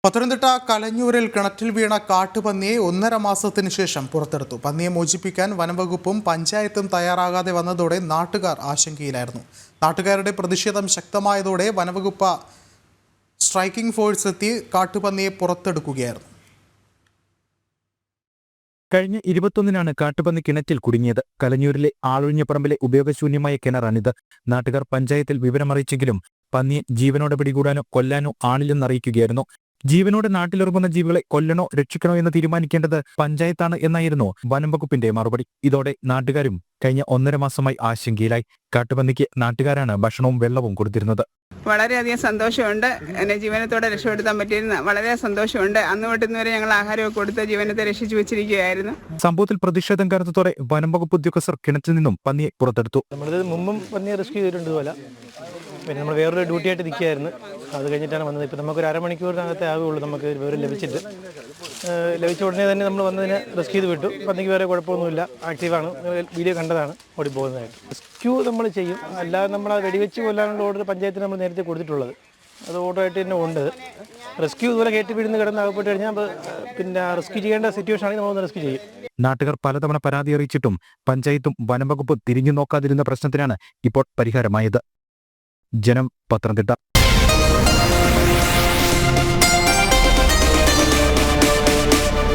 പത്തനംതിട്ട കലഞ്ഞൂരിൽ കിണറ്റിൽ വീണ കാട്ടുപന്നിയെ 1.5 മാസത്തിന് ശേഷം പുറത്തെടുത്തു. പന്നിയെ മോചിപ്പിക്കാൻ വനംവകുപ്പും പഞ്ചായത്തും തയ്യാറാകാതെ വന്നതോടെ നാട്ടുകാർ ആശങ്കയിലായിരുന്നു. നാട്ടുകാരുടെ പ്രതിഷേധം ശക്തമായതോടെ വനംവകുപ്പ് സ്ട്രൈക്കിംഗ് ഫോഴ്സ് എത്തി കാട്ടുപന്നിയെ പുറത്തെടുക്കുകയായിരുന്നു. കഴിഞ്ഞ 21-നാണ് കാട്ടുപന്നി കിണറ്റിൽ കുടുങ്ങിയത്. കലഞ്ഞൂരിലെ ആളൊഴിഞ്ഞപ്പറമ്പിലെ ഉപയോഗശൂന്യമായ കിണറാണിത്. നാട്ടുകാർ പഞ്ചായത്തിൽ വിവരമറിയിച്ചെങ്കിലും പന്നിയെ ജീവനോടെ പിടികൂടാനോ കൊല്ലാനോ ആളില്ലെന്നറിയിക്കുകയായിരുന്നു. ജീവനോടെ നാട്ടിലിറങ്ങുന്ന ജീവികളെ കൊല്ലണോ രക്ഷിക്കണോ എന്ന് തീരുമാനിക്കേണ്ടത് പഞ്ചായത്താണ് എന്നായിരുന്നു വനംവകുപ്പിന്റെ മറുപടി. ഇതോടെ നാട്ടുകാരും കഴിഞ്ഞ 1.5 മാസമായി ആശങ്കയിലായി. കാട്ടുപന്നിക്ക് നാട്ടുകാരാണ് ഭക്ഷണവും വെള്ളവും കൊടുത്തിരുന്നത്. വളരെയധികം സന്തോഷമുണ്ട്. എന്നെ ജീവനത്തോടെ രക്ഷപ്പെടുത്താൻ പറ്റിയിരുന്ന വളരെ സന്തോഷമുണ്ട്. അന്ന് തൊട്ടുന്നവരെ ഞങ്ങൾ ആഹാരമൊക്കെ കൊടുത്ത് ജീവനത്തെ രക്ഷിച്ചു വെച്ചിരിക്കുകയായിരുന്നു. സംഭവത്തിൽ പ്രതിഷേധം കനത്തതോടെ വനംവകുപ്പ് ഉദ്യോഗസ്ഥർ കിണറ്റിൽ നിന്നും പന്നിയെ പുറത്തെടുത്തു. നമ്മളിത് മുമ്പും പന്നിയെ റെസ്ക്യൂ ചെയ്തിട്ടുണ്ട് പോലെ. പിന്നെ നമ്മൾ വേറൊരു ഡ്യൂട്ടി ആയിട്ട് നിൽക്കുകയായിരുന്നു. അത് കഴിഞ്ഞിട്ടാണ് വന്നത്. ഇപ്പോൾ നമുക്കൊരു അരമണിക്കൂറിനകത്തേ ആവുകയുള്ളൂ നമുക്ക് വിവരം ലഭിച്ചിട്ട്. ലഭിച്ച ഉടനെ തന്നെ നമ്മൾ വന്നതിനെ റെസ്ക്യൂ ചെയ്ത് വിട്ടു. പന്നിക്ക് വേറെ കുഴപ്പമൊന്നുമില്ല, ആക്റ്റീവാണ്. വീഡിയോ കണ്ടതാണ് ഓടിപ്പോകുന്നതായിട്ട്. റെസ്ക്യൂ നമ്മൾ ചെയ്യും, അല്ലാതെ നമ്മൾ വെടിവെച്ച് കൊല്ലാനുള്ള ഓർഡർ പഞ്ചായത്തിന് നമ്മൾ നേരത്തെ കൊടുത്തിട്ടുള്ളത്. അത് ഓർഡർ ആയിട്ട് തന്നെ ഉണ്ട്. റെസ്ക്യൂ ഇതുപോലെ കയറ്റി വീഴുന്ന കിടന്ന് അകപ്പെട്ട് കഴിഞ്ഞാൽ പിന്നെ റെസ്ക്യൂ ചെയ്യേണ്ട സിറ്റുവേഷൻ ആണെങ്കിൽ നമ്മളൊന്ന് റെസ്ക്യൂ ചെയ്യും. നാട്ടുകാർ പലതവണ പരാതി അറിയിച്ചിട്ടും പഞ്ചായത്തും വനംവകുപ്പ് തിരിഞ്ഞു നോക്കാതിരുന്ന പ്രശ്നത്തിനാണ് ഇപ്പോൾ പരിഹാരമായത്. ജനം, പത്തനംതിട്ട.